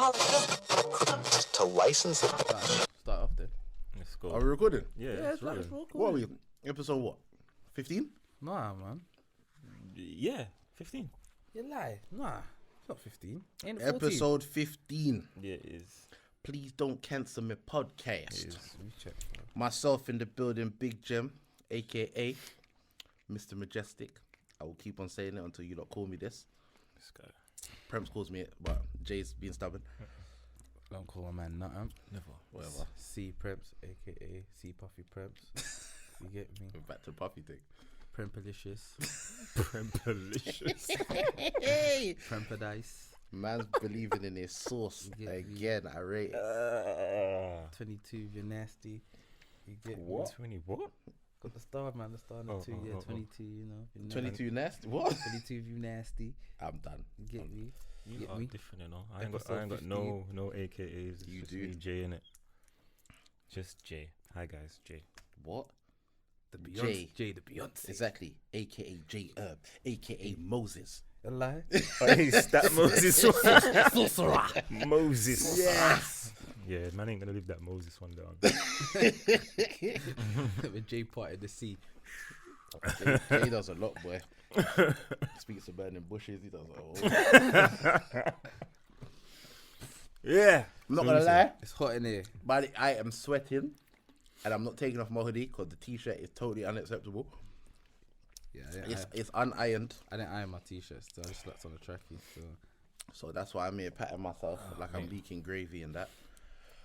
to license it. Start off then. Let's go. Are we recording? Yeah, it's really. What are we? Episode what? 15? Nah, man. Yeah, 15. You lie. Nah, it's not 15. Ain't it 14? Episode 15. Yeah, it is. Please don't cancel my podcast. It is. Let me check. Myself in the building, Big Jim, aka Mr. Majestic. I will keep on saying it until you lot call me this. This guy. Prems calls me it, but Jay's being stubborn. Don't call my man nothing. Never. Whatever. C Preps, aka C Puffy Preps. You get me? We're back to the puffy thing. Prempalicious. Prempalicious. Hey! Prempadice. Man's believing in his sauce You get me? again. I rate it. 22, you're nasty. You get me? What? 20 what? Got the star, man. The star in the 2, yeah. 22, you know. You're 22 nasty? What? 22 of you nasty. I'm done. You get me? You Get are me? different, you know. I ain't got Episode no AKAs. It's You just do. me, Jay, in it. Just Jay. Hi guys, Jay. What? The Beyonce. Jay. Jay the Beyonce. Exactly. AKA J Herb. AKA Moses. A lie? Oh, hey, that Moses Sorcerer. Moses. Yes. Yeah, man ain't gonna leave that Moses one down. When Jay parted the sea. Jay does a lot, boy. Speaks to burning bushes. He does a lot. Yeah. I'm not gonna lie, It's hot in here. but I am sweating, and I'm not taking off my hoodie because the t-shirt is totally unacceptable. Yeah, It's unironed, I didn't iron my t-shirts, so I just slept on the trackie. So so that's why I'm here patting myself like I'm leaking gravy and that.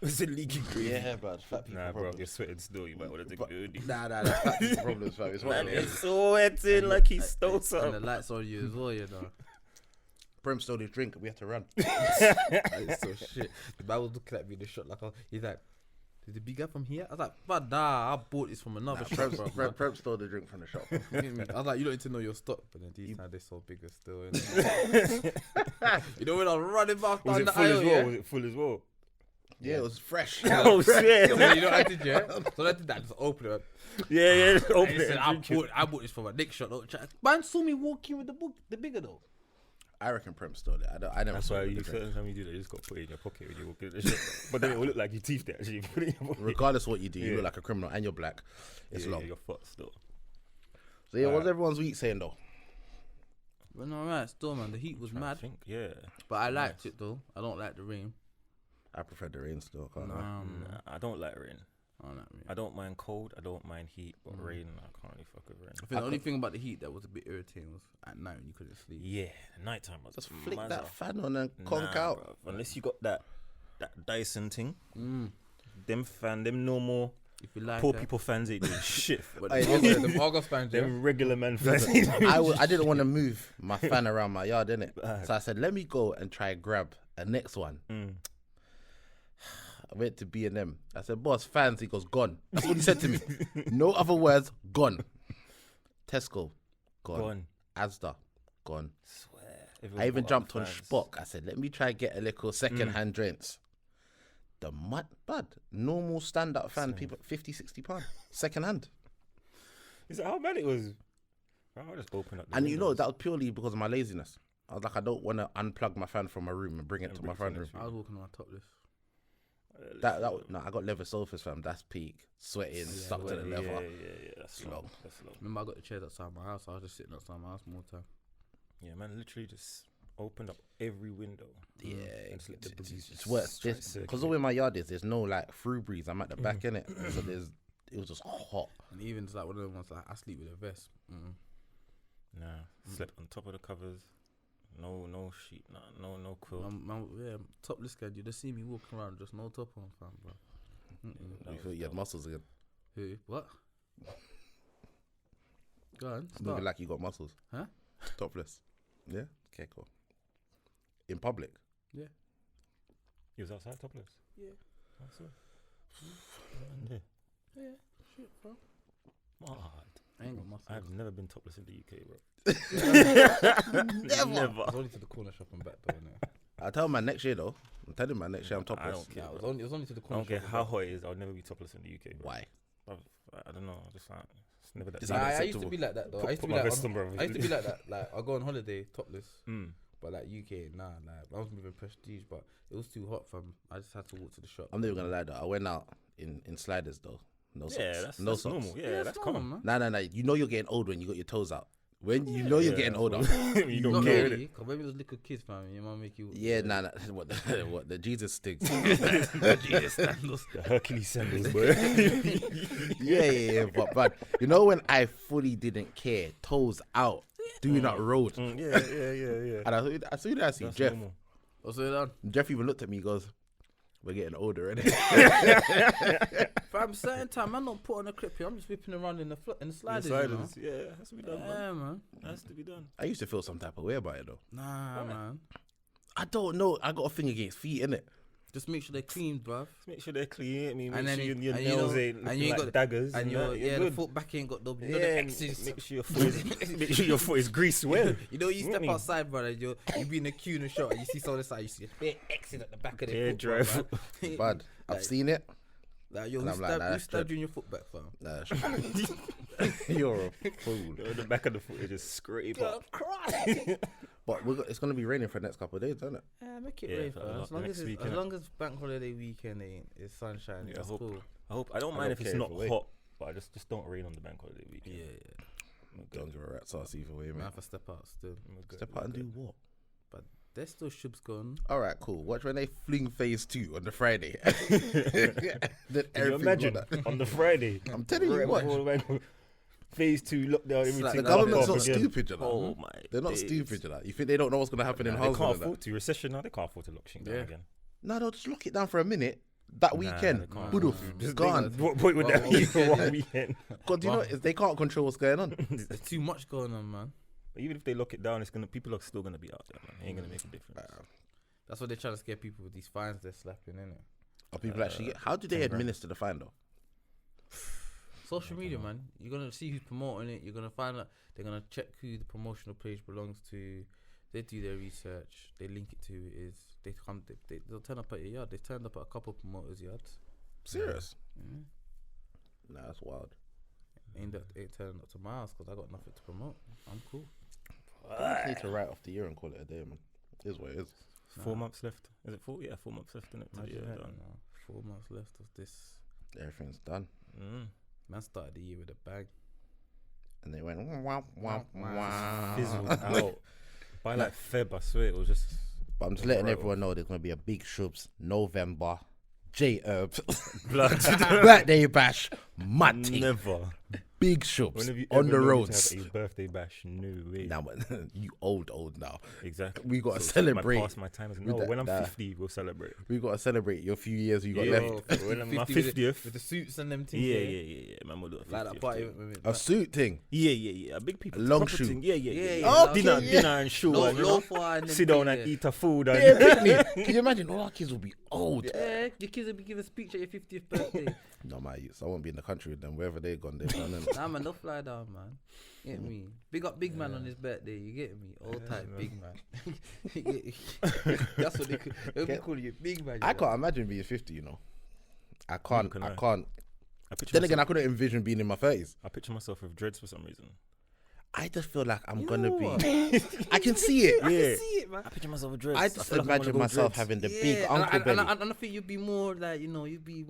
Is it leaking gravy? Yeah, but fat people Nah, bro, problems. you're sweating still. You might want to take But- a hoodie. Nah, that's fat people problems, fam. It's Man what is sweating like he stole and the something. lights on you as well, you know. Prem stole his drink. We have to run. It's so shit. The man was looking at me in the shot like, he's like, did the big guy from here? I was like, but nah, I bought this from another shop, bro. Prem stole the drink from the shop. You get me? I was like, you don't need to know your stock, but then these times they so bigger still. Innit? You know when I was running back Was down it the full as aisle, well? yeah? Was it full as well? Yeah, it was fresh. Oh shit! So you know what I did, yeah? So I did that, just open it. Yeah, just open And he it. said, and drink it. I bought this from a Nick shop. Man saw me walking with the bigger though. I reckon Prem stole it. I never That's saw why it. you with the drink. certain time you do that, you just got to put it in your pocket when you walk in the shop. But then it will look like you teethed it actually. Put it in your pocket. Regardless of what you do, you Yeah. look like a criminal and you're black. It's Yeah, long. you're fucked still. So yeah, what's everyone's week saying though? But no, right, still, man, the heat was I mad. think, yeah. But I liked it though. I don't like the rain. I prefer the rain still. Can't lie. Nah, I don't like rain. I don't like rain. I don't mind cold. I don't mind heat. But rain, I can't really fuck with rain. I think the only thing about the heat that was a bit irritating was at night when you couldn't sleep. Yeah, nighttime was Just flick mazza. that fan on and conk out. Bruv. Unless you got that Dyson thing. Mm. Them normal If you like poor that. people fans ain't doing shit. But Hey, the August fans, yeah. Them regular man fans. I didn't want to move my fan around my yard, innit? So I said, let me go and try grab a next one. I went to B&M. I said, boss, fans. He goes, gone. That's what he said to me. No other words, gone. Tesco, gone. Gone. Asda, gone. Swear. I even jumped on Spock. I said, let me try get a little second-hand drinks. The bud, normal stand-up fan, people, 50, 60 pounds, second-hand. Is that how bad it was? Bro, I'll just open up the And you know, windows. that was purely because of my laziness. I was like, I don't want to unplug my fan from my room and bring it to my front room. I was walking around topless. No, I got leather sofas, fam. That's peak. Sweating, stuck to the leather. Yeah, that's Long. long. That's long. Remember, I got the chairs outside my house. I was just sitting outside my house more time. Yeah, man, literally just opened up every window. Yeah, And just let the breeze it's just worse. try to Because circulate. the way my yard is, there's no like through breeze. I'm at the back in it, so it was just hot. And even it's like one of the ones like I sleep with a vest. Nah, slept on top of the covers. No sheet, no quilt. Yeah, topless guy. You just see me walking around, just no top on, fam, bro. You thought you had muscles again. Who? What? Go on, Moving start. like you got muscles. Huh? Topless. Yeah. Okay, cool. In public. Yeah. You was outside topless? Yeah. That's it. Yeah. Yeah. Shit, bro. Mad. I ain't got muscles. I've never been topless in the UK, bro. Never. I was only to the corner shop and back door, innit? I'll tell man next year though. I'm telling man next year I'm I topless. don't care. Yeah, bro. it was only to the I corner don't care shop. how hot it is. I'll never be topless in the UK, bro. Why? I don't know. Just like it's never that. It's deep. not I used to acceptable. be like that though. Put- I used to put be my like vest on, bro. I used to be like that. Like I go on holiday topless, Mm. But like UK, nah, like I was moving Prestige, but it was too hot, fam. I just had to walk to the shop. I'm never gonna lie though. I went out in sliders though. No socks. Yeah, that's no socks. normal. Yeah, that's common, man. Nah. You know you're getting old when you got your toes out. When you know you're getting older. You don't Not care. really, because when we was little kids, fam, your mum make you. Yeah, nah. What the Jesus sticks? The Jesus sandals. The Hercules sandals, boy. yeah. But you know when I fully didn't care, toes out, doing that road. Yeah. And as soon as I see That's Jeff, normal. What's going on? Jeff even looked at me. He goes, "We're getting older, innit?" Fam, certain time, man, not put on a clip here. I'm just whipping around in the sliders. Yeah, has to be done, Yeah, man. man. Has to be done. I used to feel some type of way about it though. Nah, man. I don't know. I got a thing against feet, innit? Just make sure they're clean, bruv. Just make sure they're clean. I mean, And make then sure it- your and you nails know- ain't and looking you ain't like got- daggers. And you're the good. foot back ain't got the Yeah, X's. make sure your foot is make sure your foot is greased well. You know, you step Really? outside, brother. You be in the queue in the shop, and you see someone inside. You see a big X's at the back of Yeah, their foot. drive. bruv. But I've Like- seen it. Like, yo, And who I'm like, stabbed, nah, who that's stabbed dread. you in your foot back, fam? Nah, you're a fool. The back of the foot is just scrape up. But it's gonna be raining for the next couple of days, isn't it? Yeah, make it Yeah, rain, for fam. the As long next as week, as innit? long as bank holiday weekend is sunshine, Yeah, that's I hope. cool. I don't I mind don't if it's care not either way. hot, but I just don't rain on the bank holiday weekend. Yeah, Don't give a rat's ass either way, man. man. Have to step out still. Step out and do what? There's still shubs going. All right, cool. Watch when they fling phase 2 on the Friday. Then Can you everything imagine got that. on the Friday? I'm telling you, watch. Phase 2 lockdown, everything. like The Like government's that not again. stupid, you know. Oh my! They're not days. stupid, you know. You think they don't know what's gonna happen in They Holmes? can't afford to recession now. They can't afford to lock shit down Yeah. again. No, they'll just lock it down for a minute. That Nah, weekend, they can't. Budoof, Just gone. What point would that Well, be for weekend, one yeah. weekend? God, do you know is they can't control what's going on. There's too much going on, man. Even if they lock it down, people are still gonna be out there, man. It ain't gonna make a difference. That's what they're trying to scare people with these fines they're slapping, innit? Are people actually get? How do they 10 grand. administer the fine though? Social media, man. You're gonna see who's promoting it. You're gonna find out. They're gonna check who the promotional page belongs to. They do their research. They link it to who it is. They come. They'll turn up at your yard. They've turned up at a couple of promoters' yards. Serious? Yeah. Nah, that's wild. Ain't turning up to my house because I got nothing to promote. I'm cool. I just need to write off the year and call it a day, man. It is what it is. 4 months left. Is it 4? Yeah, 4 months left in it. Imagine Yeah, that, done. now. 4 months left of this. Everything's done. Man started the year with a bag. And they went wow wow wow. Fizzled out. By like Feb, I swear it was just. But I'm just letting Right. everyone know there's gonna be a big Shubs November, J Herbs, Blood. birthday bash, Matty, Never. big Shubs When have you on ever the known me to roads. have a birthday bash? No way. Now, man, you old now. Exactly. We gotta So celebrate. Past my time. with No, that- when I'm nah. 50, we'll celebrate. We gotta celebrate your few years you got Yeah. left. When I'm my 50 50th. with the suits and them things. Yeah. Man, we'll do a 50th. Like that party thing. with A suit thing. Yeah. Big people. A long proper shoot. thing. Yeah. Yeah. Okay, Dinner, yeah. dinner and show. low, and, you low know, for and sit down and eat a food. And Yeah, picnic. Can you imagine? All our kids will be old. Yeah, your kids will be giving a speech at your 50th birthday. No, my youths. I won't be in the country with them. Wherever they're gone, they're gone. innit? Nah, man, don't fly down, man. Get me. Big up Big Man on his birthday. You get me? All type Big Man. You get me? That's what they'll be calling you, Big Man. I can't imagine being 50. You know, I can't. can I I? can't. I picture Then again, I myself- couldn't envision being in my 30s. I picture myself with dreads for some reason. I just feel like I'm You gonna know be. what? I can see it. I Yeah. can see it, man. I picture myself with dreads. I just imagine myself having the big and uncle belly. I think you'd be more like, you'd be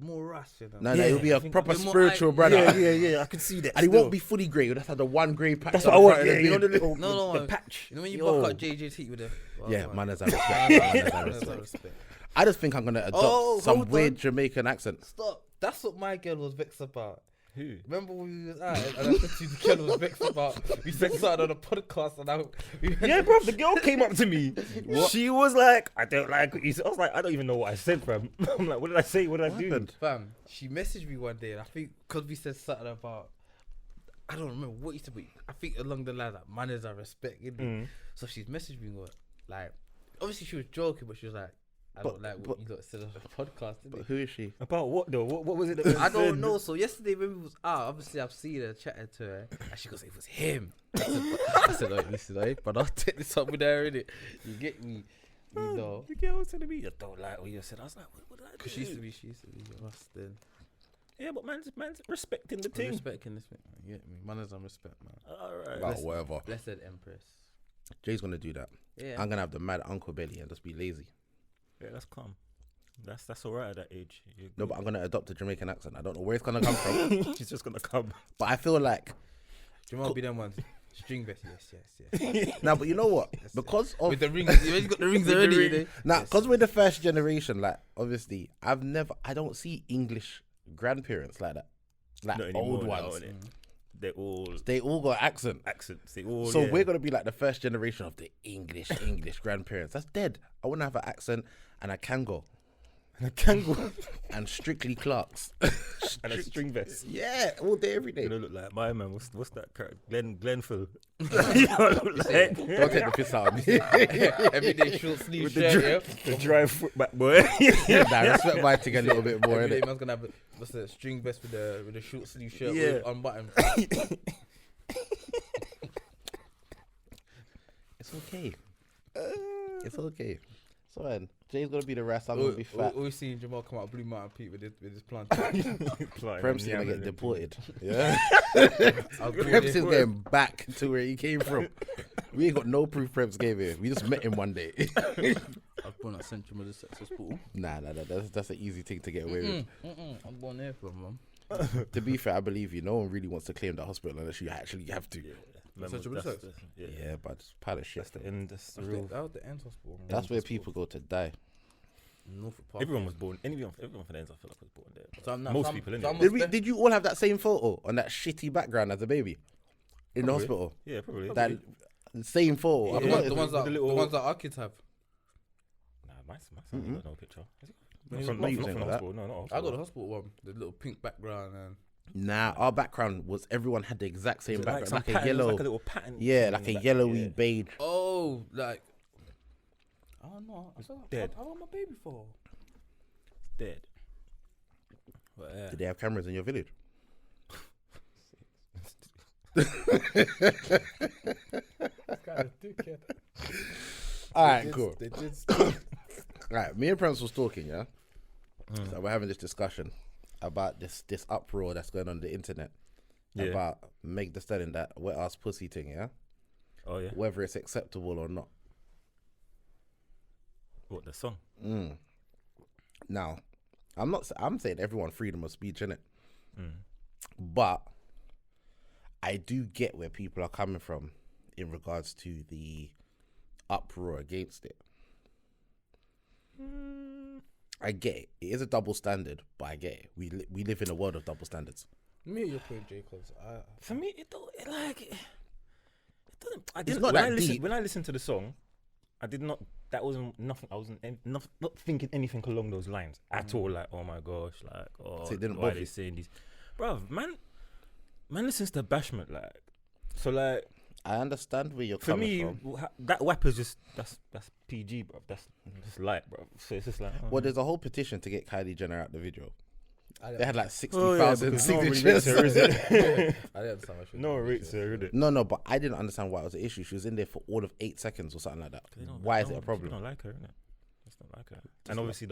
more rush, you know. No, Yeah, he'll be a I think proper you're more spiritual eye- brother. Yeah. I can see that. And he won't be fully grey. He'll just have the one grey patch. That's on what I the want. front of Yeah, the you know the beard. little No, the patch. You know when you Yo. buck out JJT with the... Yeah, man. manners and respect. Manners and Manners and respect. respect. I just think I'm gonna adopt Oh, some hold weird on. Jamaican accent. Stop. That's what my girl was vexed about. Who? Remember when we was out and I said to you the girl was vexed about, we said something on a podcast and Yeah, bro. The girl came up to me. She was like, "I don't like what you said." I was like, "I don't even know what I said, fam." I'm like, "What did I say? What did I do?" happened? Fam, she messaged me one day and I think because we said something about, I don't remember what you said, but I think along the lines like manners and respect, innit? So she's messaged me like, obviously she was joking, but she was like, I don't like what you lot said on the podcast, But innit? who is she? About what though? What was it? That was I don't said? know. So yesterday when we was out, obviously I've seen her chatting to her, and she goes, "It was him." I said, "Oh, listen, but I'll take this up with her, innit? You get me? You know?" The girl was telling me, "I don't like what you said." I was like, "What did I do?" Because she used to be us then. Yeah, but man's respecting the I'm thing. respecting this thing. You get me? Manners and respect, man. All right. About whatever. Blessed Empress. Jay's gonna do that. Yeah. I'm gonna have the mad uncle belly and just be lazy. Yeah, that's calm. That's alright at that age. No, but I'm gonna adopt a Jamaican accent. I don't know where it's gonna come from, She's just gonna come. but I feel like Jamal be them ones. String vest, yes. now. But you know what? Because of With the rings, you already got the rings already. You know? now, because we're the first generation. Like, obviously, I don't see English grandparents like that, like Not old anymore now, ones. innit? They They all all got accent. accents. They all. So yeah. we're gonna be like the first generation of the English grandparents. That's dead. I wanna have an accent and a Kango and a kangaroo and strictly Clarks. and a string vest. Yeah, all day, every day. You look like my man. What's that character? Glenfill. You look like Don't take the piss out of me. Everyday short sleeve with shirt. the dry foot back boy. Nah, respect my thing a little bit more. Everyday Innit? man's gonna have what's the string vest with the short sleeve shirt Yeah. with unbuttoned. It's okay. It's okay. So man, Jay's gonna be the rest. I'm gonna be fat. Always seeing Jamal come out Blue Mountain Pete with his plant. Prem's gonna get deported. Yeah. I'll go Prem's there. still getting back to where he came from. We ain't got no proof Prem's gave here. We just met him one day. I've born at Central Middlesex Hospital. Nah, that's an easy thing to get away with. I'm born there from mum. To be fair, I believe you. No one really wants to claim that hospital unless you actually have to. Central Middlesex? Yeah, but it's part of shit. That's the end. That's the That real. was the end hospital. That's where people go to die. Norfolk Park. Everyone was born. Everyone for the ends, I feel like was born there. So I'm not- Most so I'm- people, so innit? I'm- Did you all have that same photo on that shitty background as a baby in the Probably. hospital? Yeah, probably. That same photo. Yeah, I'm the, not- ones, the, ones that, the little- the ones that our kids have. Nah, my son got no picture. Is it? When Not he from, was not born, from you the know hospital. No, not hospital. I got the hospital one, the little pink background and Nah, our background was everyone had the exact same Is it background, some like a pattern? It was yellow. like a little pattern. Yeah, thing, like a yellowy yeah. beige. oh, like I don't know. dead. I want my baby for. Dead. But yeah. Did they have cameras in your village? All right, cool. They did. All right, me and Prince was talking, yeah. So we're having this discussion about this uproar that's going on the internet Yeah. about Meg Thee Stallion, that wet ass pussy thing, yeah. Oh yeah. Whether it's acceptable or not. What, the song? Now, I'm saying everyone freedom of speech, innit? Mm. But I do get where people are coming from in regards to the uproar against it. I get it. It is a double standard, but I get it. We live in a world of double standards. Let me hear your point, Jay, because For me, it doesn't. I It's didn't. not when that I listened, deep. when I listened to the song, I did not. That wasn't nothing. I wasn't not thinking anything along those lines at all. Like, oh my gosh, like, oh, So it didn't why bother are they you? saying these, bruv? Man listens to Bashment, like, so like. I understand where you're For coming me, from. that WAP is just that's PG, bro. That's just light, bro. So it's just like, oh. Well, there's a whole petition to get Kylie Jenner out the video. I They had like Oh, yeah, 60,000 because no one really signatures. rates her, is it? I didn't understand what she was No one doing. rates her, is it? No, but I didn't understand why it was an issue. She was in there for all of 8 seconds or something like that. Why is it a People problem? don't like her, innit? Just don't like her. And obviously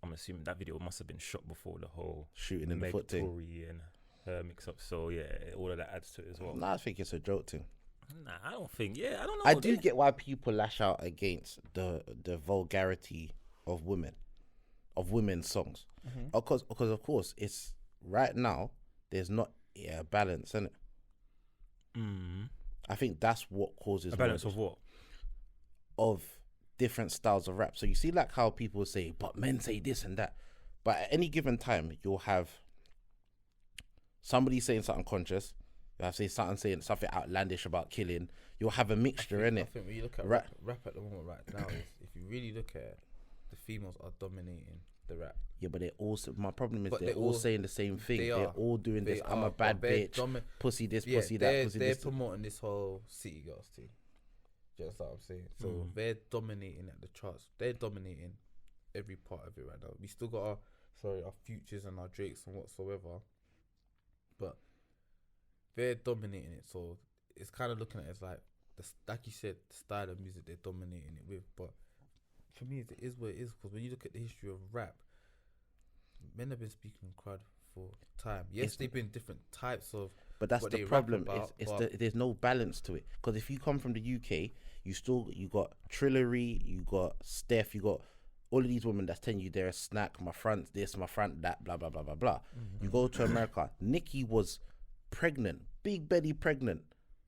I'm assuming that video must have been shot before the whole Shooting in the Meg foot thing. Tory and her mix up. So yeah, all of that adds to it as well. Nah, I think it's a joke thing. Nah, I don't think. Yeah, I don't know. I do get why people lash out against the vulgarity of women's songs. Because of course it's right now there's not a balance in it. I think that's what causes A balance more of what? of different styles of rap. So you see like how people say, but men say this and that. But at any given time, you'll have somebody saying something conscious. You have saying something outlandish about killing. You'll have a mixture in I it. think when you look at Rap- rap at the moment right now, is if you really look at it, the females are dominating the rap. Yeah, but they're also, my problem is But they're all saying the same thing. they They're are. all doing They this. I'm are, a bad but they're bitch. Pussy this, Yeah, pussy that, pussy they're this. promoting this whole city girls thing. Do you understand what I'm saying? So they're dominating at the charts. They're dominating every part of it right now. We still got our Futures and our Drakes and whatsoever, but they're dominating it. So it's kind of looking at it as like like you said, the style of music they're dominating it with. But for me, it is what it is, because when you look at the history of rap, men have been speaking crud for time. Yes, they've been different types of. But that's what the they rap problem. about, There's no balance to it. Because if you come from the UK, you got Trillery, you got Steph, you got all of these women that's telling you they're a snack, my front this, my front that, blah blah blah blah blah. You go to America, Nicki was pregnant, big belly pregnant,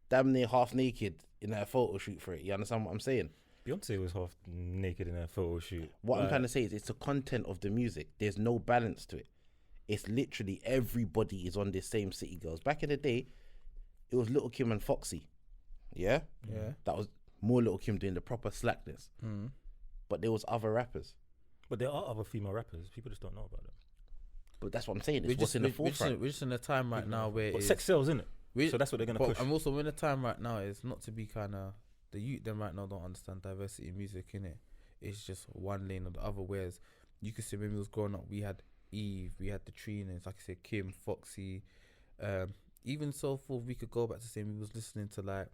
damn near half naked in her photo shoot for it. You understand what I'm saying? Beyonce was half naked in her photo shoot. What I'm trying to say is it's the content of the music. There's no balance to it. It's literally everybody is on this same City Girls. Back in the day, it was Little Kim and Foxy. Yeah? Yeah. That was more Little Kim doing the proper slackness. But there was other rappers. But there are other female rappers. People just don't know about them. But that's what I'm saying. It's what's in the forefront. We're just in a time right now where But sex sells, isn't it? So that's what they're going to push. I'm also in a time right now is not to be kind of the youth. Them right now don't understand diversity in music, innit? It's just one lane or the other. Whereas you could see when we was growing up, we had Eve, we had the Trinas, like I said, Kim, Foxy, even so forth. We could go back to saying we was listening to like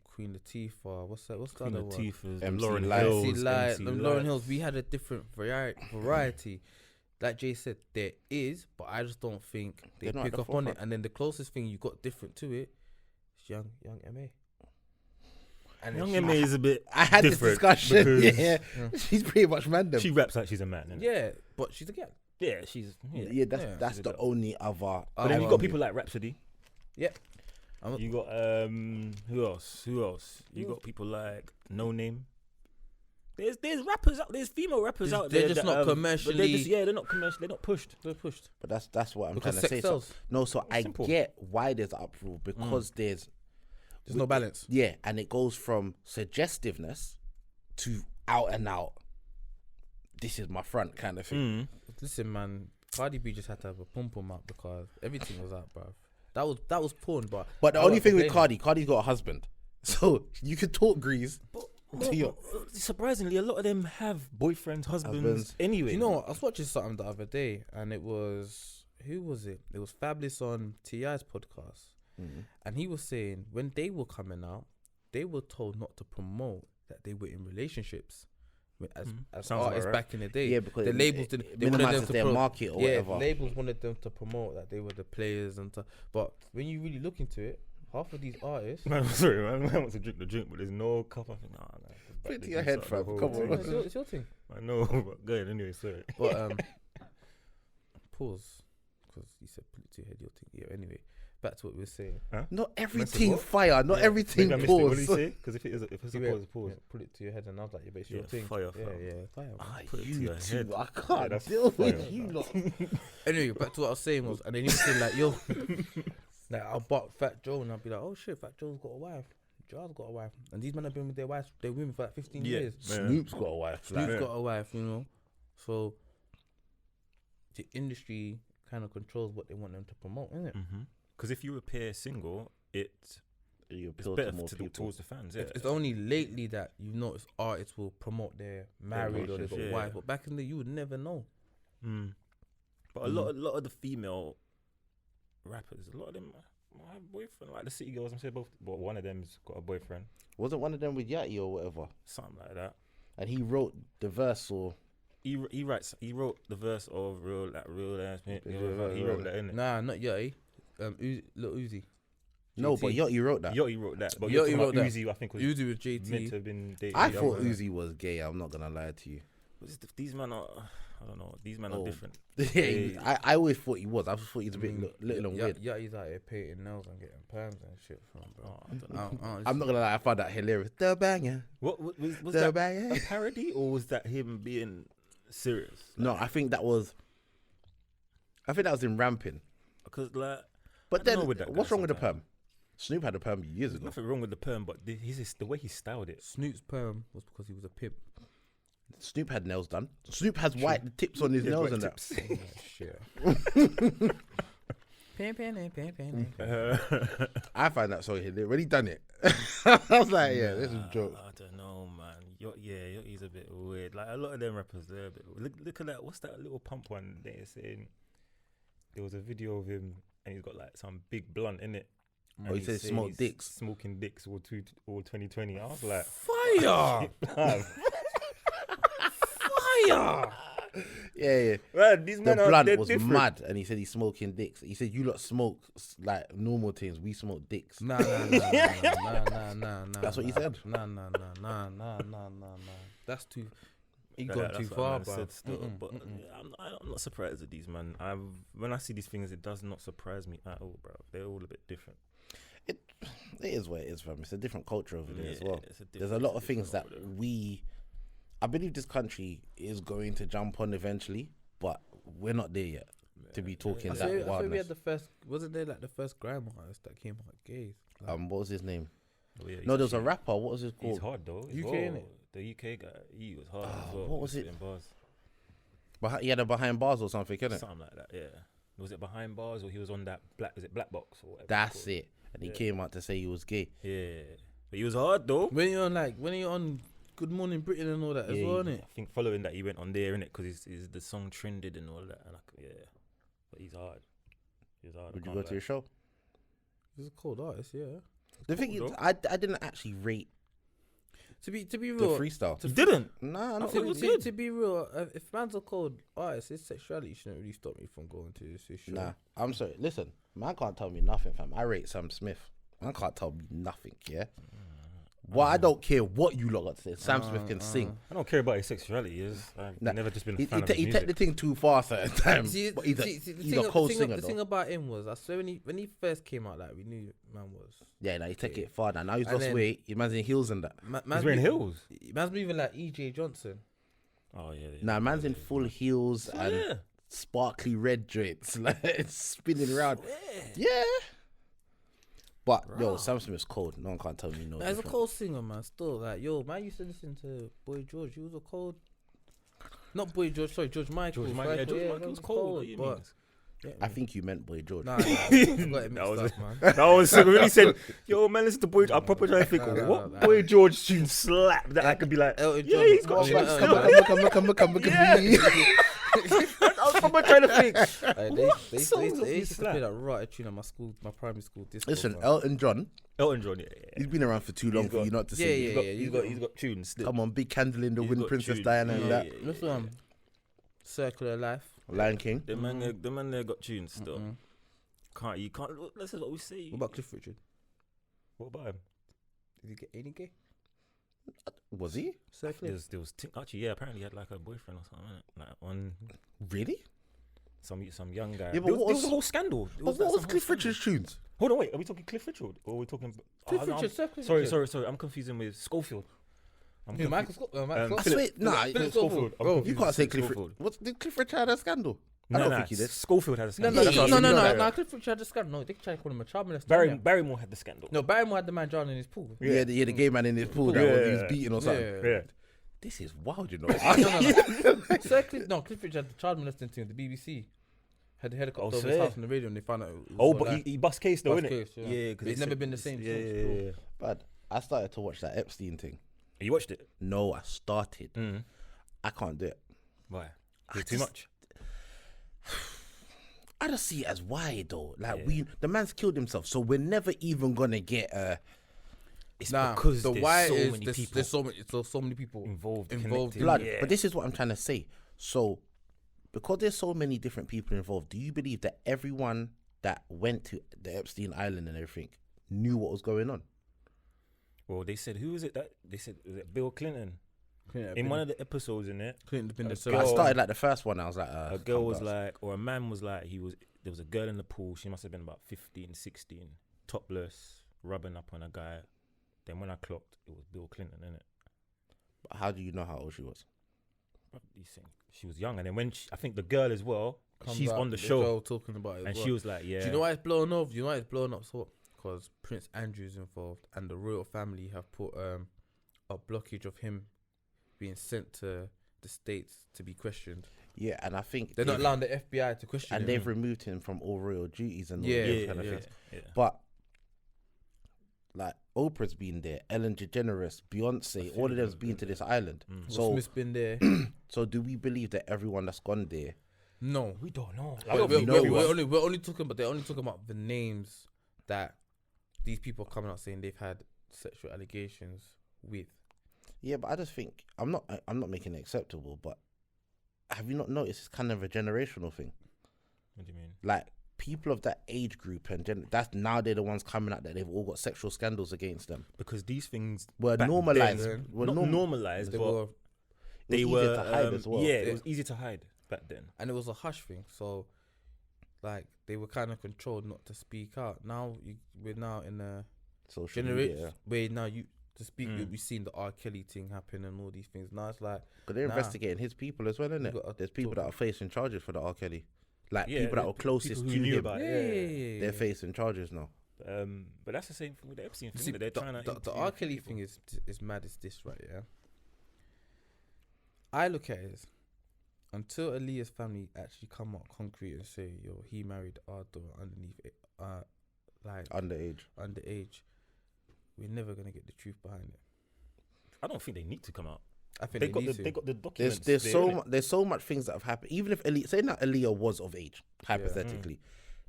Queen Latifah. What's the other one? Latifah's, Lauren Hills, Lauren Hills. We had a different variety. Like Jay said, there is, but I just don't think they They're not at pick the up on it. forefront. And then the closest thing you got different to it is young MA. And Young she- M.A. is a bit I had this different discussion. because Yeah. She's pretty much random. she raps like she's a man, innit? Yeah, but she's a girl. Yeah, she's... Yeah, that's Yeah. that's She's a the girl. only other. But then you got people like Rhapsody. Yeah. You got who else? You got people like No Name. There's rappers out. There's female rappers out there. They're just that, not but commercially. they're not commercial. They're not pushed. They're pushed. But that's what I'm Because trying to sex say. sells. So I Simple. get why there's uproar because there's There's no balance. yeah, and it goes from suggestiveness to out and out. This is my front kind of thing. Listen, man, Cardi B just had to have a pum pum out because everything was out, bruv. That was porn, but But the I only won't thing with complain. Cardi's got a husband, so you could talk Grease. To your Surprisingly, a lot of them have boyfriends, husbands. Anyway, You know what? I was watching something the other day, and it was who was it? It was Fabulous on T.I.'s podcast, and he was saying when they were coming out, they were told not to promote that they were in relationships as Sounds about artists right. back in the day. Yeah, because the it- labels it didn't. They wanted them minimises to their market or yeah, whatever. labels wanted them to promote that they were the players and stuff. But when you really look into it, half of these artists. Man, I'm sorry, man. I want to drink the drink, but there's no cup. I think, nah. Put it to your head, fam. Come on. It's your thing. I know, but go ahead anyway. Sorry. But pause, because you said put it to your head, your thing. Yeah. Anyway, back to what we were saying. Not everything what? fire. Not everything Maybe I missed it. What did he pause. say? Because if it's a Yeah, pause, pause. yeah, put it to your head, and I was like, yeah, but it's your Yeah, thing. fire, yeah, fam. yeah, fire. man. Ah, Put it to you your two, head. I can't that's deal fire, with you fam. lot. Anyway, back to what I was saying was, and then he was saying like, yo, like I'll bark Fat Joe, and I'll be like, oh shit, Fat Joe's got a wife. Joe's got a wife, and these men have been with their wives, their women for like 15 years. Snoop's got a wife. Snoop's Yeah. got a wife, you know. So the industry kind of controls what they want them to promote, isn't it? Because if you appear single, it's You appeal better to more to people. towards the fans. Yeah. It's only lately that you've noticed artists will promote their married or they've got a relationship, wife, yeah. but back in the you would never know. But a lot of the female rappers, a lot of them have boyfriend. Like the City Girls, I'm saying both. But one of them's got a boyfriend, Wasn't one of them with Yachty or whatever? something like that. And he wrote the verse or He wrote the verse of real ass. He wrote that in it. Nah, not Yachty. Lil Uzi. no, but JT. Yachty wrote that. Yachty wrote that. But Yachty Yachty wrote that. Uzi, I think was Uzi with JT. meant to have been dating. I the thought other- Uzi was gay. I'm not gonna lie to you. These men are. I don't know. These men Oh. are different. I always thought he was. I just thought he was a bit little and weird. Yachty's out here painting nails and getting perms and shit from, bro. I don't know. I'm not gonna lie. I found that hilarious. The banger. What was The that banger. a parody or was that him being serious? No, I think that was in ramping. Because like, But I don't then, know with that what's guy wrong with the sometimes. perm? Snoop had a perm years ago. nothing wrong with the perm, but the way he styled it. Snoop's perm was because he was a pimp. Snoop had nails done. Snoop has white tips on his Yeah, nails white and that. tips. Shit. Pin. I find that so hilarious. When he done it, I was like, yeah, this is a joke. I don't know, man. He's a bit weird. Like a lot of them rappers, they're a bit. Look at that. What's that little pump one? They're saying there was a video of him and he's got like some big blunt in it. Oh, he says smoke dicks. Smoking dicks all 2020. I was like, Fire! fire! Fire! Yeah. Man, these The men are blunt they're was different. mad, and he said he's smoking dicks. He said you lot smoke like normal things. We smoke dicks. Nah. That's what he said. Nah. That's too. He gone That's too what far, man bro. said still, but I'm not surprised at these man. When I see these things, it does not surprise me at all, bro. They're all a bit different. It is what it is, fam. It's a different culture over there as Yeah, well. it's a There's a different- lot of it's a things that different over there. I believe this country is going to jump on eventually, but we're not there yet to be talking I that think we wildness. had the first. Wasn't there like the first grime artist that came out gay? Like, What was his name? Oh, yeah, No, there was a he's- rapper. What was it He's called? hard though. as UK, well. innit? The UK guy, he was hard as Ah, well. what was He it? spitting Bars. He had a behind bars or something, innit? Something like that, yeah. Was it behind bars or he was on that black? Is it Black Box or whatever? it's That's called? it. And he came out to say he was gay. Yeah, but he was hard though. when you're on Good Morning Britain and all that as Yeah, well, I innit? think following that he went on there, innit? Because the song trended and all that. And but he's hard. He's hard. Would you go to your show? He's a cold artist, yeah. The thing is, though. I didn't actually rate To be the real, freestyle. You didn't. Nah, not think it really. was good. to be real, if man's a cold artist, his sexuality shouldn't really stop me from going to this show. Nah, I'm sorry. Listen, man can't tell me nothing, fam. I rate Sam Smith. Man can't tell me nothing, yeah? Well, I don't care what you lot got to say. Sam Smith can sing. I don't care about his sexuality. I've Nah, never just been a He fan of his take music. the thing too far certain times. See, But he's the a cold thing, singer, the though. thing about him was, I swear when he first came out, like we knew man was. Yeah, nah, he take it far now. Now he's And lost then- weight. He man's in heels and that. He's wearing heels. Man's moving like EJ Johnson. Oh yeah. Nah, man's in full heels and Yeah. sparkly red joints, like it's spinning around. Yeah. But yo, Sam Smith's cold. No one can't tell me no. Nah, he's a different. cold singer, man. Still, like man used to listen to Boy George. He was a cold. Not Boy George, sorry, George Michael. George Michael. Yeah, George Michael was cold. What do you mean? but yeah, I think you meant Boy George. nah, I got it That mixed was up, man. That was so when he said, "Yo, man, listen to Boy." I'm proper trying to think, Nah, what nah. Boy George tune slap that I could be like, Elton yeah, John. he's got Oh, tunes yeah, still. Come. I was proper trying to think. Like, What they songs used of to this play slap? that right tune at my school, my primary school disco. Listen, man. Elton John, Elton John, yeah. he's been around for too long He's for got- you not to yeah, sing. yeah, He's got, yeah, he's got tunes still. Come on, Big Candle in the He's Wind, got Princess tunes. Diana and Yeah, that. yeah, yeah, This yeah. one, Circular Life. Lion King. The man there got tunes still. You can't. This is what we say. What about Cliff Richard? What about him? Did he get any gay? Was he? Circular. There was actually, yeah. Apparently, he had like a boyfriend or something. Innit? Like on Really? some young guy. Yeah, but there what was was- a whole scandal. There What like was some whole Cliff scandal. Richard's tunes? Hold on, wait. Are we talking Cliff Richard or are we talking? Cliff oh, no, Richard, Sir Cliff sorry, Richard. sorry. I'm confusing with Schofield. I'm Who, Michael confu- Scott? Michael I Scott? Philip- swear, nah, Philip Schofield. Schofield. I'm Bro, You confused can't with say Cliff Schofield. Richard. Did Cliff Richard have a scandal? I No, don't no, think he did. Schofield had a No, scandal. That's what I was thinking. no. Cliff Richard had the scandal. No, they tried to call him a child molester. Barrymore had the scandal. No, Barrymore had the man drowning in his pool. Yeah, the gay man in his pool that Yeah. he was beating or something. Yeah. This is wild, you know. Cliff Richard had the child molesting team. The BBC had the helicopter over his swear. house on the radio, and they found out. It was Oh, all but lie. he bust case though, Bust innit? case, yeah. because It's never been the same Yeah, since, yeah, bro. yeah. But I started to watch that Epstein thing. You watched it? No, I started. Mm. I can't do it. Why? I Too just- much. I just see it as why though. Like Yeah. the man's killed himself, so we're never even gonna get It's Nah, because the there's why so is many there's, people there's so many people involved. connected. blood. Yeah. But this is what I'm trying to say. So because there's so many different people involved, do you believe that everyone that went to the Epstein Island and everything knew what was going on? Well, they said who was it that they said was it Bill Clinton Clinton in one of the episodes in it? Clinton been the a so girl- I started like the first one. I was like, A girl was like, or a man was like, there was a girl in the pool. She must have been about 15, 16, topless, rubbing up on a guy. Then when I clocked, it was Bill Clinton, innit? how do you know how old she was? You think she was young, and then when I think the girl as well, comes she's out, on the show, girl talking about it. and as she well. was like, yeah. Do you know why it's blown off? Do you know why it's blown up? So, because Prince Andrew's involved, and the royal family have put a blockage of him being sent to the States to be questioned. Yeah, and I think They're not allowing the FBI to question and him. they've removed him from all royal duties and all Yeah, those yeah, kind of yeah, things. yeah. But like Oprah's been there, Ellen DeGeneres, Beyonce, all of them's been to this island. Mm. Will So Smith's been there. so do we believe that everyone that's gone there? No, We don't know. we're only talking about. They're only talking about the names that these people are coming out saying they've had sexual allegations with. Yeah, but I just think I'm not making it acceptable, but have you not noticed it's kind of a generational thing? What do you mean? Like people of that age group and that's now they're the ones coming out that they've all got sexual scandals against them. Because these things Were back normalized. then- Were not normalized. normalized, They but were, they easier were to hide as well. Yeah, it was easy to hide back then. and it was a hush thing. So, like, they were kind of controlled not to speak out. Now we're now in a Social generation media. where now you to speak. Mm. We've seen the R. Kelly thing happen and all these things. Now it's like Because they're Nah. investigating his people as well, isn't You it? gotta There's people talk- that are facing charges for the R. Kelly. Like Yeah, people that the were closest people to who knew him. about yeah, it. They're facing charges now. But that's the same thing with the Epstein thing. See, that they're trying to the interview R. Kelly people. thing is mad as this, right? Yeah. I look at it as until Aaliyah's family actually come out concrete and say, "Yo, he married our daughter underneath it, like Underage. we're never gonna get the truth behind it." I don't think they need to come out. I think They got need the to. they got the documents. There's there, so innit? there's so much things that have happened. Even if say that Aaliyah was of age, hypothetically,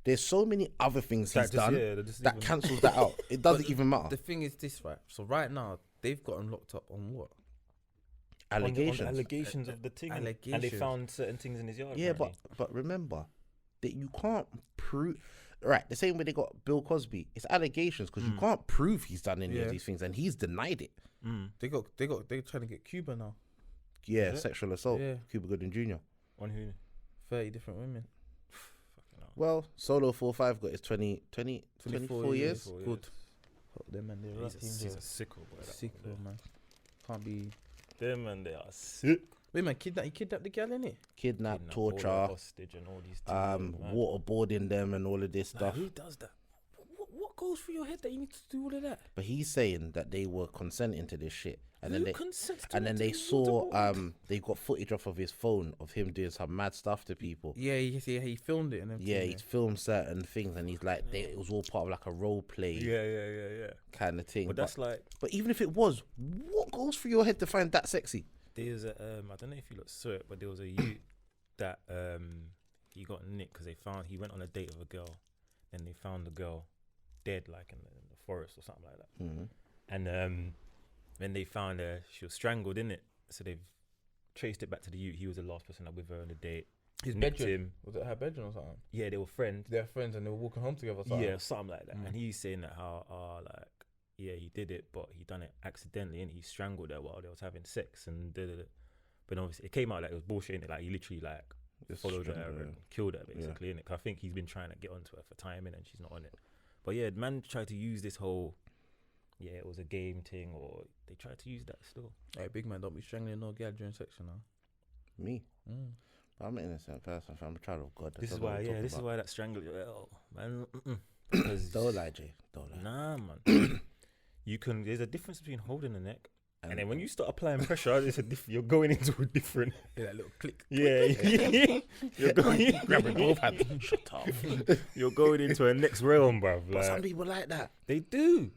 there's so many other things That he's just- done yeah, that just that even- cancels that out. It doesn't But even matter. The thing is this, right? So right now they've got him locked up on what? on the Allegations. allegations of the thing, and they Allegations. found certain things in his yard. Yeah, apparently. but remember that you can't prove. Right, the same way they got Bill Cosby, it's allegations because you can't prove he's done any Yeah. of these things, and he's denied it. They're trying to get Cuba now. Yeah, Is it? sexual assault, Yeah. Cuba Gooding Jr. On who? 30 different women. Fucking hell. Well, Solo 4-5 got his 24 years. 24 Good. Fuck them and they're He's a sicko, boy. that sick, one there. man. Can't be. Them and they are sick. Wait, man, he kidnapped the gal, innit? Kidnap, Kidnap, hold her torture, hostage, and all these things. man. waterboarding them, and all of this Like, stuff. who does that? What goes through your head that you need to do all of that? But he's saying that they were consenting to this shit, and Who then they consents to and then what they to saw waterboard? they got footage off of his phone of him doing some mad stuff to people. Yeah, he filmed it and everything. Yeah, he's filmed certain things, and he's like, it was all part of like a role play Yeah. kind of thing. But that's like But even if it was, what goes through your head to find that sexy? there's a I don't know if you lot saw it, but there was a youth that he got nicked because he went on a date with a girl, and they found the girl dead like in the forest or something like that. Mm-hmm. And when they found her, she was strangled in it. So they've traced it back to the youth. He was the last person that with her on the date. His Nicked bedroom. him. Was it her bedroom or something? Yeah, they were friends. They're friends and they were walking home together. Or something. Yeah, something like that. Mm. And he's saying that how yeah, he did it, but he done it accidentally, and he strangled her while they was having sex and did it. But obviously, it came out like it was bullshit. Innit? Like he literally like Just followed her strangled her. and killed her basically. Innit? 'Cause I think he's been trying to get onto her for timing, and she's not on it. But yeah, the man tried to use this whole it was a game thing, or they tried to use that still. Hey, big man, don't be strangling no girl during sex, you know. Me, Mm. I'm an innocent person. I'm a child of God. This is That's what why, I'm yeah, talking this is about. why that strangle. Oh man, because Don't lie, Jay. Don't lie. nah, man. You can. There's a difference between holding the neck, and then when you start applying pressure, it's a you're going into a different. Yeah, that little click. Yeah, you're going. grabbing both hands, shut up. You're going into a next realm, bruv. But some Like, people like that. they do.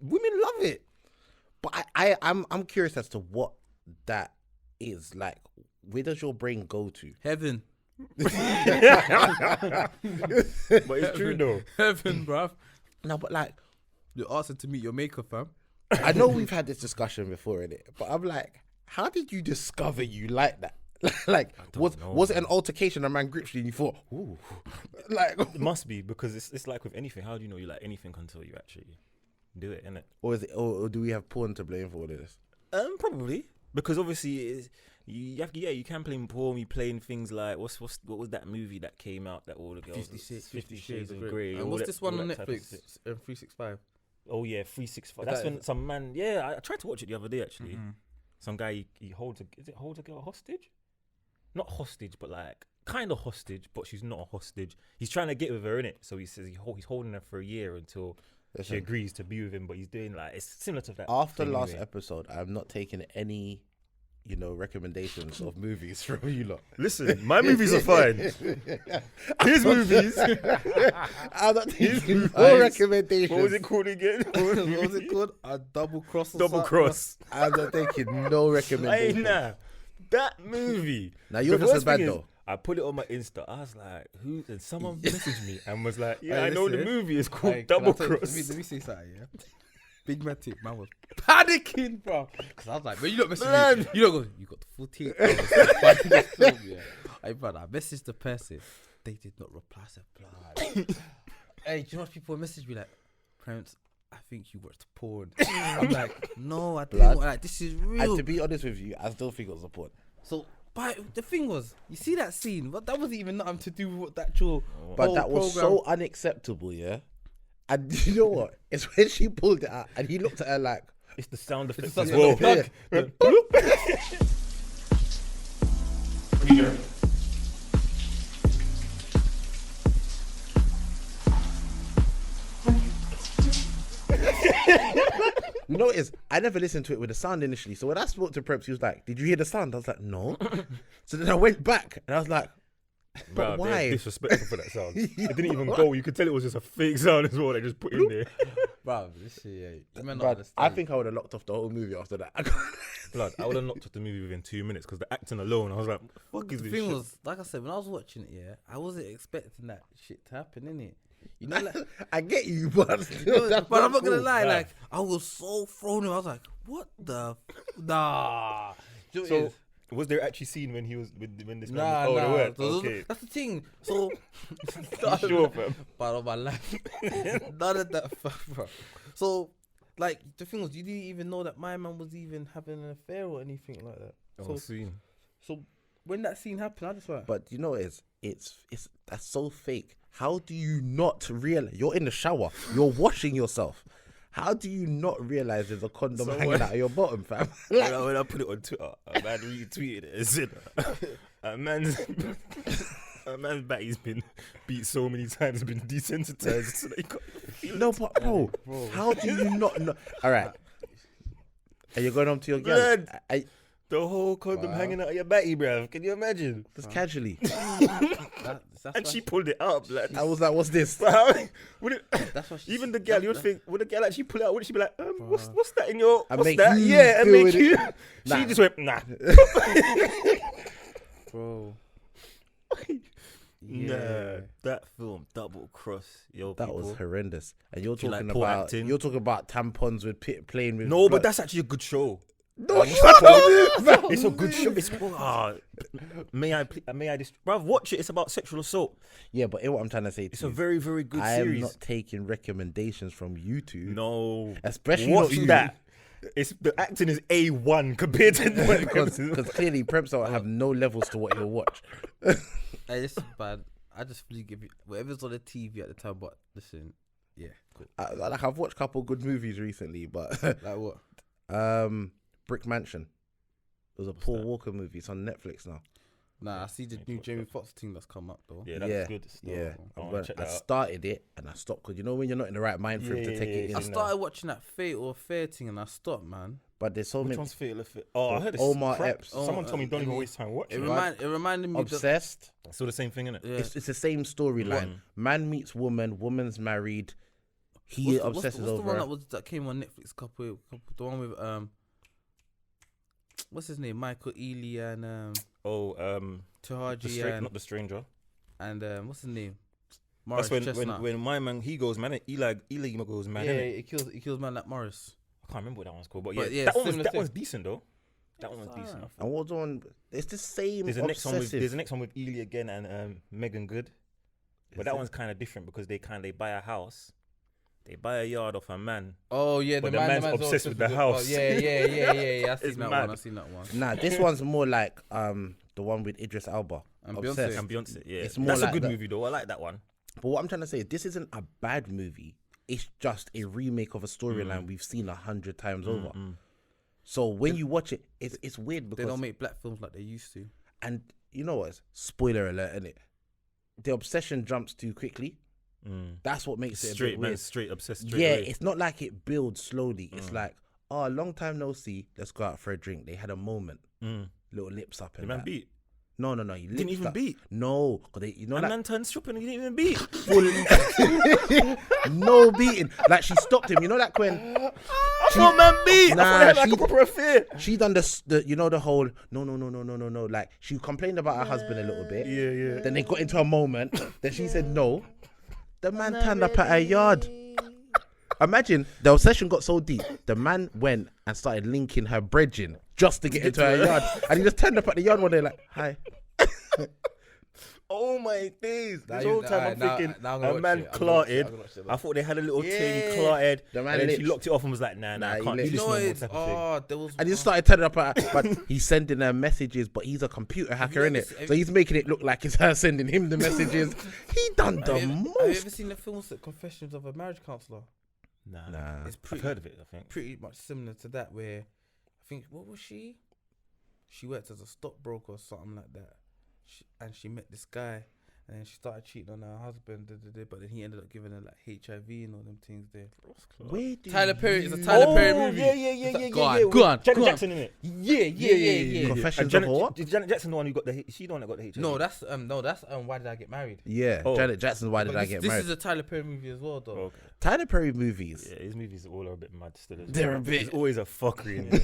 Women love it. But I'm curious as to what that is like. Where does your brain go to? Heaven. But it's true though. Heaven, bruv. No, but like, You're asking to meet your maker, fam. I know we've had this discussion before, innit? But I'm like, how did you discover you like that? Like, don't know, was it an altercation? A man grips you and you thought, ooh, like, It must be, because it's like with anything. How do you know you like anything until you actually do it, innit? or is it, or do we have porn to blame for all of this? Probably, because obviously you can play porn. You playing things like what was that movie that came out that all the girls 50 Shades of Grey. all And what's that- this one all on that type of Netflix? shit. 365. Oh yeah, 365. Is That's that- when some man. Yeah, I tried to watch it the other day actually. Mm-hmm. Some guy he holds a girl hostage? Not hostage, but like kind of hostage, but she's not a hostage. He's trying to get with her in it, so he says he's holding her for a year until she Listen, agrees to be with him. But he's doing like it's similar to that. after thing last anyway. episode, I'm not taking any, recommendations of movies from you lot. Listen, my movies are fine. His movies. I'm not taking movies. no recommendations. What was it called again? What was it called? A double cross. Or Double something? cross. I'm not taking no Hey, recommendations. nah. That movie. Now you're The just as worst bad thing is, though. I put it on my Insta. I was like, who? And someone messaged me and was like, yeah, Hey, I know the listen. movie is called Hey, can I Double tell you- Cross. Let me say something, yeah? big man tip, man was panicking, bro. Because I was like, man, you don't message me. You don't go, you got the 14 hours. Yeah. Hey, brother, I messaged the person. They did not reply. I said, blood. Hey, do you know what people message me like, Prince, I think you watched porn. I'm like, no, I didn't. Like, this is real. And to be honest with you, I still think it was a porn. So, but the thing was, you see that scene, but that wasn't even nothing to do with that actual. But that was so unacceptable, yeah. And you know what? It's when she pulled it out and he looked at her like, it's the sound effects as as well. Yeah. You know what it is? I never listened to it with the sound initially. So when I spoke to Preps, he was like, did you hear the sound? I was like, no. So then I went back and I was like, but why? Disrespectful for that sound. It didn't even go. You could tell it was just a fake sound as well. They just put in there. Bro, this shit, yeah. Bruv, I think I would have locked off the whole movie after that. Blood, I would have knocked off the movie within 2 minutes because the acting alone, I was like, what the fuck is this thing shit? was, like I said, when I was watching it, yeah, I wasn't expecting that shit to happen, innit? You know, like, I get you, but but I'm not gonna lie, like, I was so thrown in. I was like, what the nah. You know what it So, is? was there actually scene when he was when this Nah, man? Oh, nah. there weren't. Those- Okay. That's the thing. So, You sure, fam? part of my life, none of that, bro. So, like, the thing was, you didn't even know that my man was even having an affair or anything like that. Oh, scene. So when that scene happened, I just went, But you know what it is? It's that's so fake. How do you not realize? You're in the shower. You're washing yourself. How do you not realize there's a condom hanging out of your bottom, fam? When I put it on Twitter, a man retweeted it and said, a man's back's been beat so many times, been desensitized, so they can't feel No, it. but bro, how do you not know? All right. Are you going home to your girl? Blood. The whole condom hanging out of your batty, bruv. Can you imagine? Just casually. And she pulled it up. Like, I was like, what's this? that's what she even the girl, you'd think, would the girl actually pull it out? Would she be like, what's that in your, I what's make that? you Yeah, and feel make it. you. Nah. She just went, nah. bro. Nah, that film, Double Cross, yo, That people. was horrendous. And you're Do you talking like poor about acting? you're talking about tampons with playing with. No, blood. but that's actually a good show. no, shut up. It's a good show. It's may I bruv, watch it. It's about sexual assault. Yeah, but what I'm trying to say to It's you, a very, very good I am series. not taking recommendations from YouTube. No, Especially watch not you. that. It's the acting is A1 compared to Because clearly Preps don't have no levels to what he'll watch. Hey, this is bad. I just really give you whatever's on the TV at the time. But listen, yeah, cool. Like I've watched a couple good movies recently, but Like what? Brick Mansion. It was a Paul Walker movie. It's on Netflix now. Nah, I see the new Jamie Foxx thing that's come up though. Yeah, that's good. Yeah, I I started it and I stopped because you know when you're not in the right mind frame to take it in. I started watching that Fate or Fair thing and I stopped, man. But there's so Which many. one's Fatal Affair? Oh, I heard it's Omar crap. Epps. Someone told me don't even waste time watching It reminded me Obsessed. It's still the same thing, innit? Yeah. It's the same storyline. Man meets woman. Woman's married. He obsesses what's over the one her. that came on Netflix? Couple, the one with what's his name? Michael Ealy and Tahaji and not the stranger. and what's his name? Morris That's Chestnut. when my man he goes man. Eli goes man. yeah, innit? he kills man like Morris. I can't remember what that one's called, but But yeah, yeah, that similar one's decent though. That one was alright. decent. And what's on? It's the same. There's a next one with obsessive. Ely again and Megan Good, but that one's kind of different because they buy a house, they buy a yard off a man. Oh yeah, But the man's obsessed with the house. Yeah. I It's seen that mad. one. I seen that one. Nah, this one's more like the one with Idris Elba. And Obsessed. And Beyonce, yeah, It's more that's like a good that. movie though. I like that one. But what I'm trying to say, this isn't a bad movie. It's just a remake of a storyline we've seen 100 times over. So when you watch it, it's weird because They don't make black films like they used to. and you know what? Spoiler alert, innit? The obsession jumps too quickly. That's what makes it a bit weird. Straight obsessed. Straight Yeah, away. it's not like it builds slowly. It's like, oh, long time no see. Let's go out for a drink. They had a moment. Little lips up The and man that. beat. No. He Didn't lips even up. beat. No, because they, you know, And like man turned stripping and he didn't even beat. no beating. Like she stopped him. You know, like when I thought man beat. Nah, I thought they had like she- a proper affair. she done the you know the whole no. Like she complained about her husband a little bit. Yeah. Then they got into a moment. Then she said no. The man turned up at her yard. Imagine the obsession got so deep. The man went and started linking her bridging just to get into her yard, and he just turned up at the yard one day like, "Hi." Oh my days! Nah, This you- whole time nah, I'm nah, thinking nah, I'm gonna a watch man it. I'm gonna watch it. clarted. I'm gonna watch it. I thought they had a little thing Yeah. clarted, The man and then she lips. locked it off and was like, "Nah, Nah, I he can't do lips. this You no know more." it's Type of thing. there was And he just started turning up at her, but he's sending her messages, but he's a computer hacker, ever innit? se- So he's making it look like it's her sending him the messages. He done the Have you most. ever seen the film Confessions of a Marriage Counselor? Nah, Nah. It's I've pretty heard of it. I think. pretty much similar to that, where I think what was she? She worked as a stockbroker or something like that, and she met this guy, and then she started cheating on her husband. But then he ended up giving her like HIV and all them things there. Where do Tyler Perry is a you- Tyler Perry movie. Yeah. Go on, go on, Janet go on. Jackson in it. Yeah. Confessions And of a what? Is Janet Jackson the one who got the? She the one that got the HIV. No, that's Why Did I Get Married? Yeah, Oh. Janet Jackson's Why Did But I Get this Married? is a Tyler Perry movie as well, though. Okay. Tyler Perry movies. Yeah, his movies all are a bit mad still. They're a bit- There's always a fuckery in it.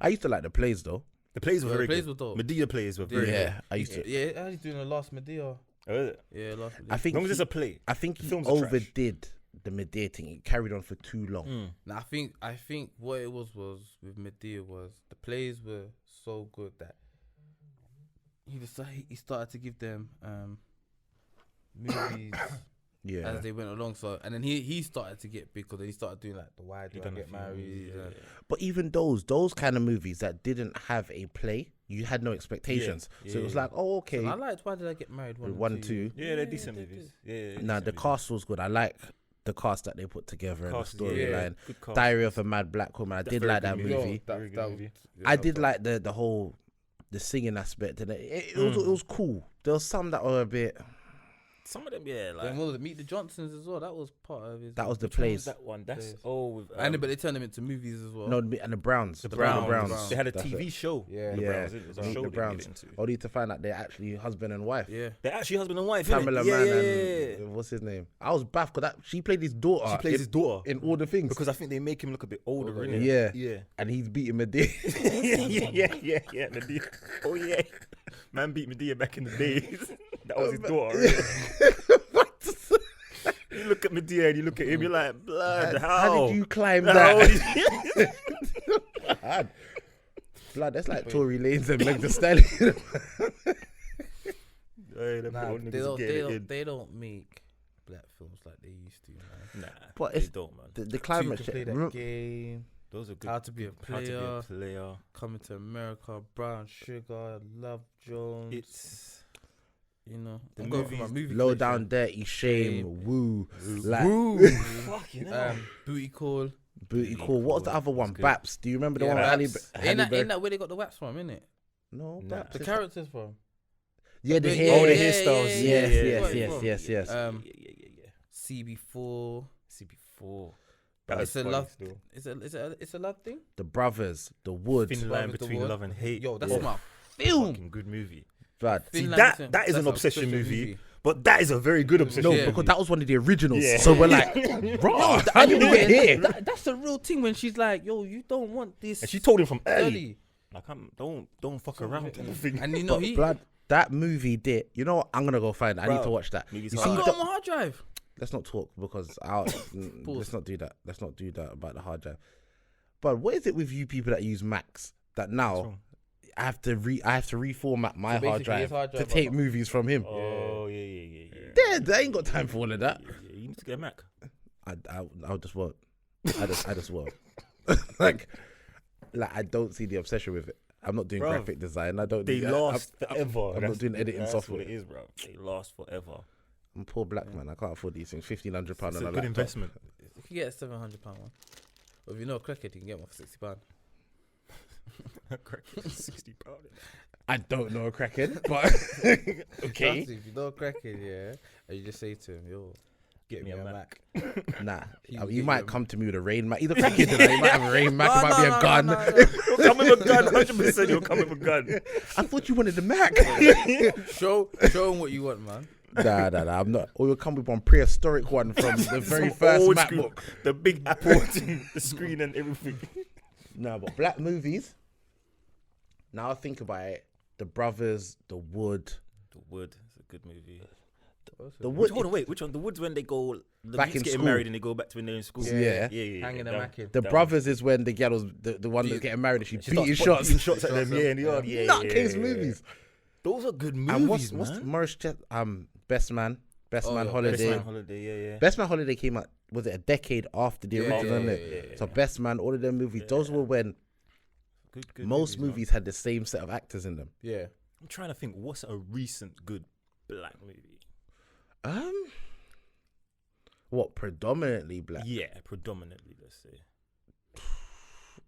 I used to like the plays though. The plays were Yeah, very the plays good. were dope. Medea plays were very Yeah, good. I used to. Yeah, he's doing the last Medea. Oh, is it? Yeah, last Medea. I As think. long as he- it's a play. I think the he films are trash. overdid the Medea thing. It carried on for too long. Now I think what it was with Medea was the plays were so good that he started to give them movies Yeah. as they went along. So and then he started to get big because then he started doing like the Why He Do I done a Get few Married? movies, yeah. But even those kind of movies that didn't have a play, you had no expectations. So it was Yeah. like, oh, okay. So I liked Why Did I Get Married? One, two. Yeah, they're decent they movies. did. Yeah. Nah, decent the movies. cast was good. I like the cast that they put together and the Cast is- storyline. Good cast. Diary of a Mad Black Woman. I That's did very like good that movie. movie. Very good movie. I did like the whole the singing aspect, and it was cool. There was some that were a bit. Some of them, yeah, like Then what was it? Meet the Johnsons as well. That was part of his. That was the which one plays. was that one. That's Plays. with, and but they turned them into movies as well. No, and the Browns. the The Browns. Browns. They had a That's TV it. show. Yeah. The Yeah. Browns. It was a Meet show the they Browns. made it into. Only to find out they're actually husband and wife. Yeah. They're actually husband and wife. Pamela innit? Yeah, Man yeah. and what's his name? I was baffed because she played his daughter. She plays his daughter in all the things. because I think they make him look a bit older. Older, innit? yeah. yeah. And he's beating Medea. yeah. Medea. Oh yeah, man beat Medea back in the days. That was his daughter. Innit? You look at Medea and you look at him. You're like, blood. How did you climb How that? Blood. Blood, that's like Tory Lanez and Meg Thee Stallion. Hey, them Nah, little they niggas don't. getting it in. They don't make black films like they used to. Man. Nah, But they it's don't, man. the So you climate can shit. play that Remember- game. Those are good. How to Be a How to be Player. a player. Coming to America. Brown Sugar. Love Jones. It's you know. the I'm going for my movies- movie. Low collection. Down Dirty, Shame, Woo, like Woo. fucking hell. Booty Call. Booty Call. What was the other one? That's good. Baps. Do you remember the one with Baps. Halle Ain't Berry? that where they got the WAPs from? Innit? No, Nah. Baps. The is- characters from. Yeah, the Yeah, hair. Oh, the yeah, hairstyles. yeah, Yes, yeah, yes, yeah. yes, yes. Yeah. CB4. CB4. It's a love. It's a love thing. The Brothers, The Wood. Thin line Love is the between word. love and hate. Yo, that's Oh, my film. fucking good movie. Blood. See, Thin line that between- that is that's an a obsession obsession movie, movie. but that is a very good obsession. No, Yeah. because that was one of the originals. Yeah. So we're like, raw. How did we get here? That's the real thing when she's like, "Yo, you don't want this." And she told him from early, early. like, don't fuck around type of thing. And you know But he. blood, that movie did. You know what? I'm gonna go find it. I need Bro, to watch that. You movie's see, hard. Got the- on my hard drive. let's not talk because let's not do that. Let's not do that about the hard drive. But what is it with you people that use Macs that now wrong? I have to reformat my So hard basically drive his hard to drive take are- movies from him? Oh yeah. Dead. I ain't got time for all of that. Yeah, you need to get a Mac. I just won't. I just won't. like I don't see the obsession with it. I'm not doing Bruv, graphic design. I don't. They do- last I'm forever. not doing editing that's software. What it is, bro. They last forever. I'm poor black man. I can't afford these things. £1,500 It's on a a good laptop. investment. You can get a £700 one. Or if you know a crackhead, you can get one for £60. Crack it, £60. I don't know a crackhead, but okay. Trust me, if you know a crackhead, yeah, and you just say to him, "Yo, get me a Mac." Nah, He I will mean, you get might you a- come to me with a rain Mac. He's a crackhead, today. He might have a rain Mac. It might be a gun. He'll come with a gun, 100%. He'll come with a gun. I thought you wanted the Mac. Show him what you want, man. Nah. I'm not. Or you'll come with one prehistoric one from the very Some first old school- MacBook. The big Apple thing, the screen and everything. No, but black movies. Now I think about it. The Brothers, The Wood. The Wood is a good movie. The Which, wood. hold on, wait. Which one? The Woods when they go Back youths in getting school. married and they go back to when they're in school. Yeah. Hanging and macking. The that brothers is when the girl was the one that's getting married and she beating starts shots. shots at them. Yeah, in the yard. Yeah, Nutcase yeah. movies. Those are good And movies, what's man. Morris Best Man Holiday. Best Man Holiday. Yeah. Best Man Holiday came out, was it a decade after the original? yeah. So Best Man, all of them movies, those were when Good most movies had the same set of actors in them. Yeah. I'm trying to think. What's a recent good black movie? What, predominantly black? Yeah, predominantly. Let's say.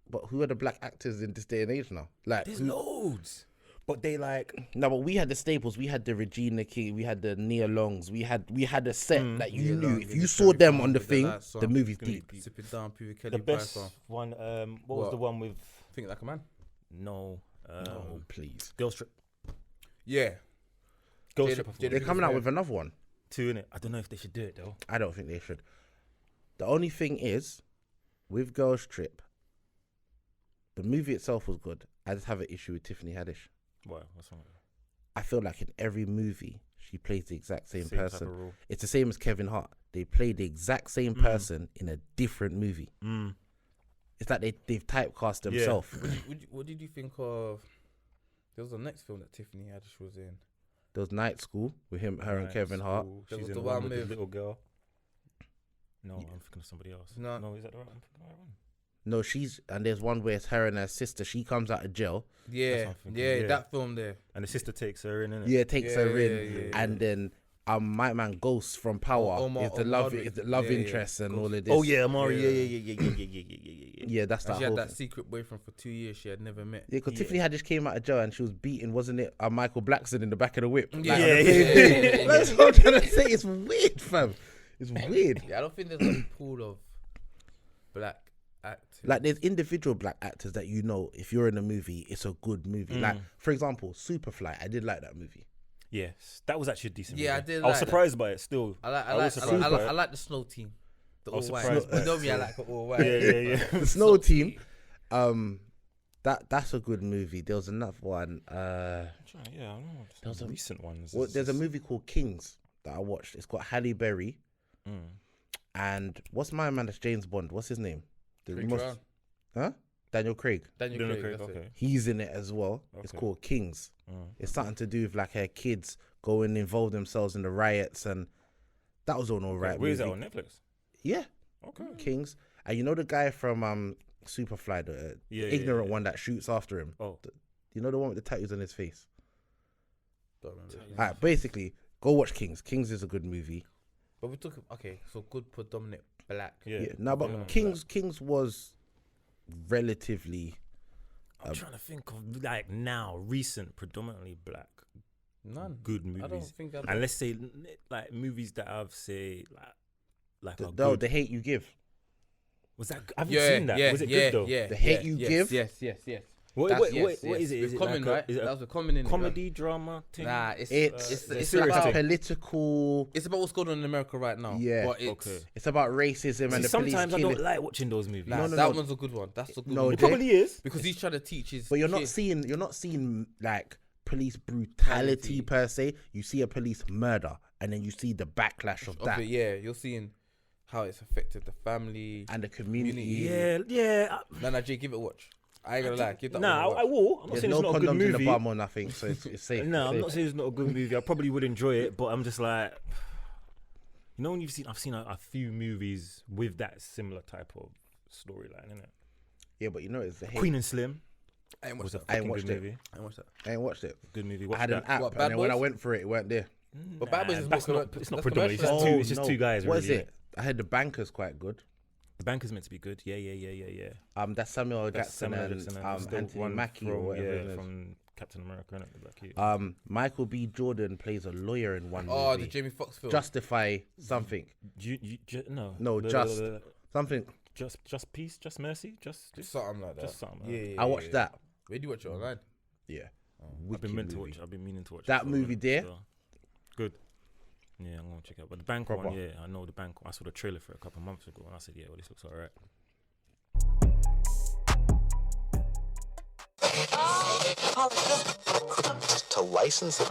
But who are the black actors in this day and age now? Like, There's loads, but they like. no, but we had the staples. We had the Regina King. We had the Nia Longs. We had a set that you Nia knew Long, if yeah, you the saw Terry them Palmer on the with the thing, lights on. the movie's Gonna be deep. Sipping down, Peter Kelly. The best Python. one. What was the one with? Think Like a Man. No. Oh, please. Girls Trip. Yeah. Girls Jada- Trip. I thought. Jada- They're coming out fair. with another one. 2 in it. I don't know if they should do it though. I don't think they should. The only thing is, with Girls Trip, the movie itself was good. I just have an issue with Tiffany Haddish. What? What's wrong with it? I feel like in every movie, she plays the exact same Same type person. of role. It's the same as Kevin Hart. They play the exact same person in a different movie. It's like they've typecast themselves. What did you think of? There was the next film that Tiffany Haddish was in. There was Night School with her and Kevin Hart. There She's was in the one one with the with- little girl. No, I'm thinking of somebody else. No. Is that the right one? No, and there's one where it's her and her sister. She comes out of jail. Yeah, what I'm thinking, yeah, yeah. that film there. And the sister takes her in, innit? Yeah, takes her in, yeah. and then my man Ghost from Power Omar- is the love Hardwick. Yeah, interest and all of this. Oh yeah, Amari. Yeah. Yeah. Yeah, that's And that she whole had that thing. secret boyfriend for 2 years she had never met. Yeah, because Yeah. Tiffany Haddish came out of jail and she was beating, wasn't it? Michael Blackson in the back of the whip. Yeah, on the yeah, same yeah, day. yeah. That's what I'm trying to say. It's weird, fam. It's weird. Yeah, I don't think there's a pool of black actors. Like, there's individual black actors that you know, if you're in a movie, it's a good movie. Like, for example, Superfly. I did like that movie. Yes, that was actually a decent. Yeah, movie. I did I was like that. surprised by it. Still, I was surprised by it. like the Snow Team. The I was all white. surprised by You it, know me, I so- like the all white. Yeah. The Snow Team. That's a good movie. There was another one. Yeah, I don't know. There's Some a- recent ones. Well, there's a movie called Kings that I watched. It's got Halle Berry and what's my man that's James Bond? What's his name? Craig Brown. Huh? Daniel Craig. Daniel Craig. That's Okay. it. He's in it as well. It's Okay. called Kings. It's something to do with like her kids go and involve themselves in the riots, and that was all right. Where is movie. that on Netflix? Yeah, Okay. Kings. And you know the guy from Superfly, the ignorant one that shoots after him. Oh, You know the one with the tattoos on his face. Don't remember. Alright, basically, go watch Kings. Kings is a good movie. But we took so good predominant black. yeah. No, but Yeah. Kings was relatively. I'm trying to think of like now recent, predominantly black, None. good I don't movies. think I. And let's say like movies that I've say like are No, good. The Hate You Give. Was that? I haven't Yeah, seen that. yeah, Was it yeah, good though? Yeah, The Hate You yes, Give? Yes. What That's- what is it? Is With it common, like right? is it That a was a common in comedy drama thing? Nah, it's It's serious like a thing. political. It's about what's going on in America right now. Yeah. But it's, Okay. It's about racism See, and the police sometimes I killing. don't like watching those movies. Nah, No, that no. one's a good one. That's a good No, one. It probably is. Because he's trying to teach his. But you're not kid- seeing like police brutality per se. You see a police murder, and then you see the backlash of that it, yeah, you're seeing how it's affected the family. and the community. Yeah. Nah, Jay, give it a watch. I ain't gonna lie, give that Nah, one a I watch. will. I'm not There's saying no it's not a good condoms in the movie. bum or nothing, so it's safe. No, it's I'm safe. not saying it's not a good movie. I probably would enjoy it, but I'm just like, you know, when I've seen a few movies with that similar type of storyline, innit? Yeah, but you know it's the hate. Queen and Slim I ain't was watched a that. I ain't fucking watched good it. movie. I ain't watched that. I ain't watched it. Good movie. I Watch had an that. app, What, and Bad then when I Boys? went for it, it weren't there. But Bad Boys is That's more not. correct. It's not That's predominantly. It's commercial. just two guys. What is really, it? I heard the Banker's quite good. The Banker's meant to be good. Yeah. That's Samuel L. That's Jackson Samuel and Jackson, that's the Anthony one Mackie or from, whatever yeah, his name is. from Captain America, innit? The black kid. Michael B. Jordan plays a lawyer in one Oh, movie. the Jamie Foxx film. Justify something. No, Just something. just peace, just mercy, just something like that. just something. Like Yeah, that. yeah, I watched that. Where do you watch it online? Yeah. I've been meant to movie. watch. I've been meaning to watch That it for a movie minute, there? so. Good. Yeah, I'm gonna check it out. But the bank Proper. one, yeah, I know the bank. I saw the trailer for it a couple of months ago, and I said, yeah, well, this looks alright. To license it.